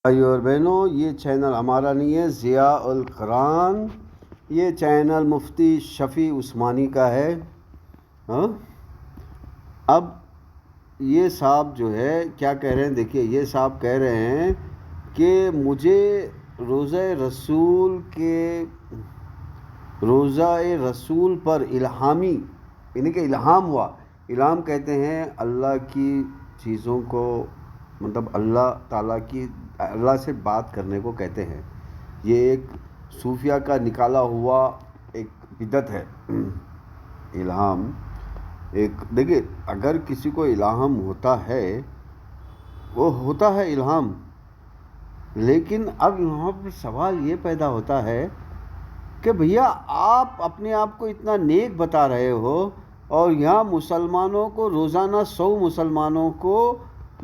بھائیو اور بہنوں، یہ چینل ہمارا نہیں ہے، ضیاء القرآن، یہ چینل مفتی شفیع عثمانی کا ہے۔ ہاں، اب یہ صاحب جو ہے کیا کہہ رہے ہیں، دیکھیے یہ صاحب کہہ رہے ہیں کہ مجھے روزہ رسول پر الہامی، یعنی کہ الہام ہوا۔ الہام کہتے ہیں اللہ کی چیزوں کو، مطلب اللہ تعالیٰ کی، اللہ سے بات کرنے کو کہتے ہیں۔ یہ ایک صوفیہ کا نکالا ہوا ایک بدعت ہے۔ الہام ایک، دیکھیے اگر کسی کو الہام ہوتا ہے، وہ ہوتا ہے الہام، لیکن اب یہاں پر سوال یہ پیدا ہوتا ہے کہ بھیا آپ اپنے آپ کو اتنا نیک بتا رہے ہو، اور یہاں مسلمانوں کو روزانہ 100 مسلمانوں کو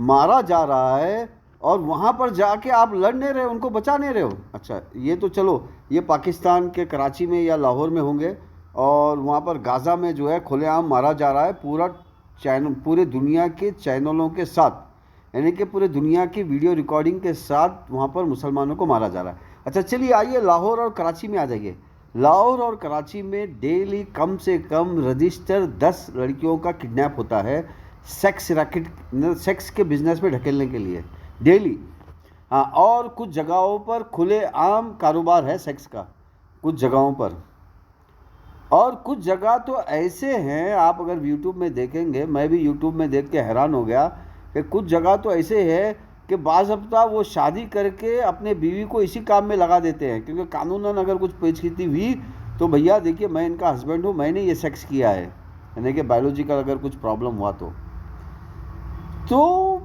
مارا جا رہا ہے، اور وہاں پر جا کے آپ لڑ نہیں رہے، ان کو بچا نہیں رہے ہو۔ اچھا، یہ تو چلو یہ پاکستان کے کراچی میں یا لاہور میں ہوں گے، اور وہاں پر غازہ میں جو ہے کھلے عام مارا جا رہا ہے، پورے دنیا کے چینلوں کے ساتھ، یعنی کہ پورے دنیا کی ویڈیو ریکارڈنگ کے ساتھ وہاں پر مسلمانوں کو مارا جا رہا ہے۔ اچھا چلیے آئیے لاہور اور کراچی میں آ جائیے۔ لاہور اور کراچی میں ڈیلی کم سے کم رجسٹر 10 لڑکیوں کا کڈنیپ ہوتا ہے، سیکس کے بزنس میں ڈھکیلنے کے لیے، ڈیلی۔ ہاں، اور کچھ جگہوں پر کھلے عام کاروبار ہے سیکس کا، کچھ جگہوں پر، اور کچھ جگہ تو ایسے ہیں، آپ اگر یوٹیوب میں دیکھیں گے، میں بھی یوٹیوب میں دیکھ کے حیران ہو گیا کہ کچھ جگہ تو ایسے ہے کہ بعض ہفتہ وہ شادی کر کے اپنے بیوی کو اسی کام میں لگا دیتے ہیں، کیونکہ قانوناً اگر کچھ پیچیدگی ہوئی تو بھیا دیکھیے میں ان کا ہسبینڈ ہوں، میں نے یہ سیکس کیا ہے، یعنی کہ بایولوجیکل اگر کچھ پرابلم ہوا تو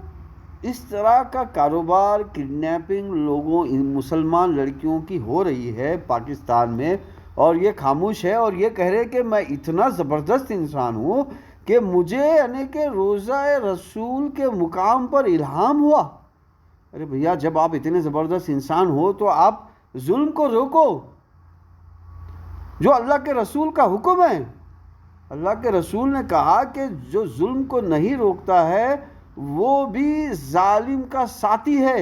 اس طرح کا کاروبار، کڈنیپنگ لوگوں مسلمان لڑکیوں کی ہو رہی ہے پاکستان میں، اور یہ خاموش ہے، اور یہ کہہ رہے کہ میں اتنا زبردست انسان ہوں کہ مجھے یعنی کہ روزہ رسول کے مقام پر الہام ہوا۔ ارے بھیا جب آپ اتنے زبردست انسان ہو تو آپ ظلم کو روکو، جو اللہ کے رسول کا حکم ہے۔ اللہ کے رسول نے کہا کہ جو ظلم کو نہیں روکتا ہے وہ بھی ظالم کا ساتھی ہے،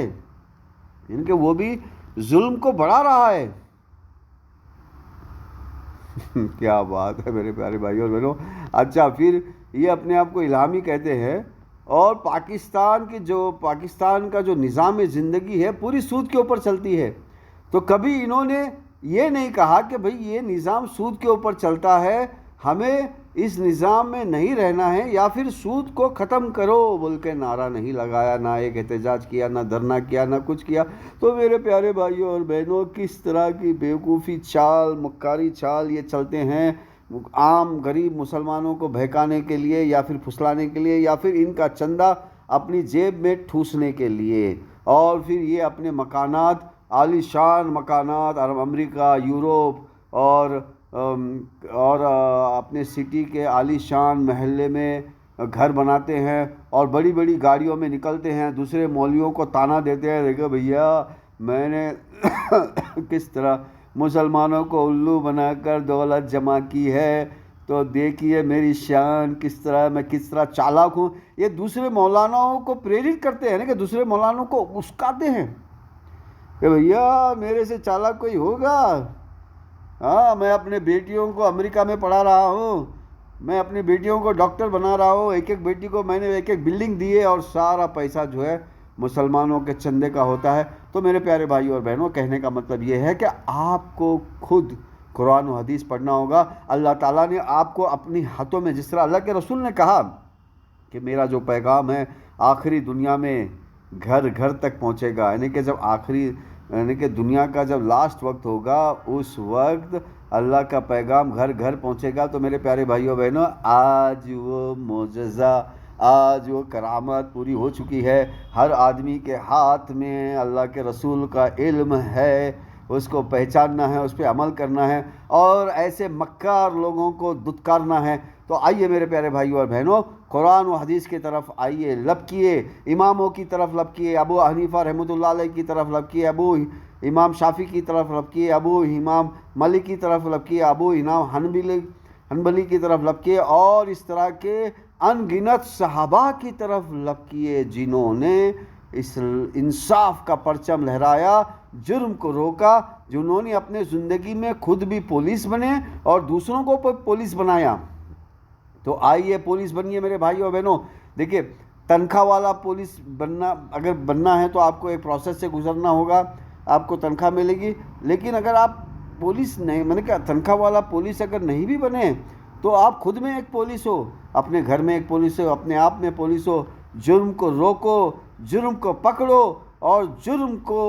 یعنی کہ وہ بھی ظلم کو بڑھا رہا ہے۔ کیا بات ہے میرے پیارے بھائیوں اور بہنوں۔ اچھا، پھر یہ اپنے آپ کو الہامی کہتے ہیں، اور پاکستان کا جو نظام زندگی ہے پوری سود کے اوپر چلتی ہے۔ تو کبھی انہوں نے یہ نہیں کہا کہ بھئی یہ نظام سود کے اوپر چلتا ہے، ہمیں اس نظام میں نہیں رہنا ہے، یا پھر سود کو ختم کرو بول کے نعرہ نہیں لگایا، نہ ایک احتجاج کیا، نہ دھرنا کیا، نہ کچھ کیا۔ تو میرے پیارے بھائیوں اور بہنوں، کس طرح کی بیوقوفی چال، مکاری چال یہ چلتے ہیں عام غریب مسلمانوں کو بہکانے کے لیے، یا پھر پھسلانے کے لیے، یا پھر ان کا چندہ اپنی جیب میں ٹھوسنے کے لیے، اور پھر یہ اپنے مکانات، عالی شان مکانات، امریکہ، یوروپ اور اپنے سٹی کے عالی شان محلے میں گھر بناتے ہیں، اور بڑی بڑی گاڑیوں میں نکلتے ہیں، دوسرے مولویوں کو تانا دیتے ہیں، دیکھو بھیا میں نے کس طرح مسلمانوں کو الو بنا کر دولت جمع کی ہے، تو دیکھیے میری شان کس طرح چالاک ہوں۔ یہ دوسرے مولاناؤں کو پریرت کرتے ہیں، کہ دوسرے مولانوں کو اسکاتے ہیں کہ بھیا میرے سے چالاک کوئی ہوگا۔ ہاں، میں اپنے بیٹیوں کو امریکہ میں پڑھا رہا ہوں، میں اپنی بیٹیوں کو ڈاکٹر بنا رہا ہوں، ایک ایک بیٹی کو میں نے ایک ایک بلڈنگ دی ہے، اور سارا پیسہ جو ہے مسلمانوں کے چندے کا ہوتا ہے۔ تو میرے پیارے بھائیوں اور بہنوں، کہنے کا مطلب یہ ہے کہ آپ کو خود قرآن و حدیث پڑھنا ہوگا۔ اللہ تعالیٰ نے آپ کو اپنی ہاتھوں میں، جس طرح اللہ کے رسول نے کہا کہ میرا جو پیغام ہے آخری دنیا میں گھر گھر تک پہنچے گا، یعنی کہ یعنی کہ دنیا کا جب لاسٹ وقت ہوگا اس وقت اللہ کا پیغام گھر گھر پہنچے گا۔ تو میرے پیارے بھائیوں بہنوں، آج وہ معجزہ، آج وہ کرامت پوری ہو چکی ہے۔ ہر آدمی کے ہاتھ میں اللہ کے رسول کا علم ہے، اس کو پہچاننا ہے، اس پہ عمل کرنا ہے، اور ایسے مکار لوگوں کو دھتکارنا ہے۔ تو آئیے میرے پیارے بھائیوں اور بہنوں، قرآن و حدیث کی طرف آئیے، لپکیے، اماموں کی طرف لپکیے، ابو حنیفہ رحمۃ اللہ علیہ کی طرف لپکیے، ابو امام شافعی کی طرف لپکیے، ابو امام مالک کی طرف لپکیے، ابو امام حنبلی کی طرف لپکیے، اور اس طرح کے ان گنت صحابہ کی طرف لپکیے جنہوں نے اس انصاف کا پرچم لہرایا، جرم کو روکا، جنہوں نے اپنے زندگی میں خود بھی پولیس بنے اور دوسروں کو پولیس بنایا۔ تو آئیے پولیس بنیے میرے بھائیوں اور بہنوں۔ دیکھیے تنخواہ والا پولیس اگر بننا ہے تو آپ کو ایک پروسیس سے گزرنا ہوگا، آپ کو تنخواہ ملے گی، لیکن اگر آپ پولیس نہیں، میں نے کہا تنخواہ والا پولیس اگر نہیں بھی بنے تو آپ خود میں ایک پولیس ہو، اپنے گھر میں ایک پولیس ہو، اپنے آپ میں پولیس ہو۔ جرم کو روکو، جرم کو پکڑو اور جرم کو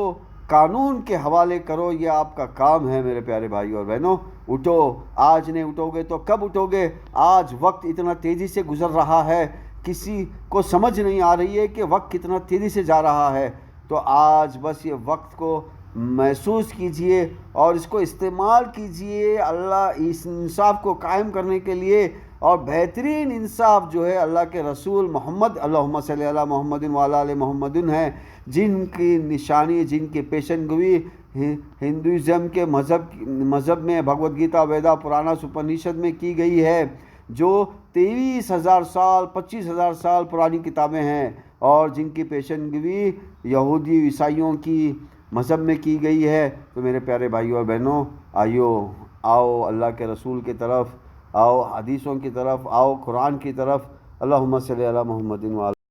قانون کے حوالے کرو، یہ آپ کا کام ہے میرے پیارے بھائی اور بہنوں۔ اٹھو، آج نہیں اٹھو گے تو کب اٹھو گے؟ آج وقت اتنا تیزی سے گزر رہا ہے، کسی کو سمجھ نہیں آ رہی ہے کہ وقت کتنا تیزی سے جا رہا ہے۔ تو آج بس یہ وقت کو محسوس کیجئے اور اس کو استعمال کیجئے اللہ اس انصاف کو قائم کرنے کے لیے، اور بہترین انصاف جو ہے اللہ کے رسول محمد اللہم صلی علی محمد وعلی آل محمد ہے، جن کی نشانی، جن کی پیشن گوئی ہندوازم کے مذہب میں بھگوت گیتا، ویدا، پرانا، سپنشد میں کی گئی ہے، جو 23,000 سال 25,000 سال پرانی کتابیں ہیں، اور جن کی پیشن گوئی یہودی عیسائیوں کی مذہب میں کی گئی ہے۔ تو میرے پیارے بھائیوں اور بہنوں، آؤ اللہ کے رسول کی طرف، آؤ حدیثوں کی طرف، آؤ قرآن کی طرف۔ اللہم صلی علی محمد وعلی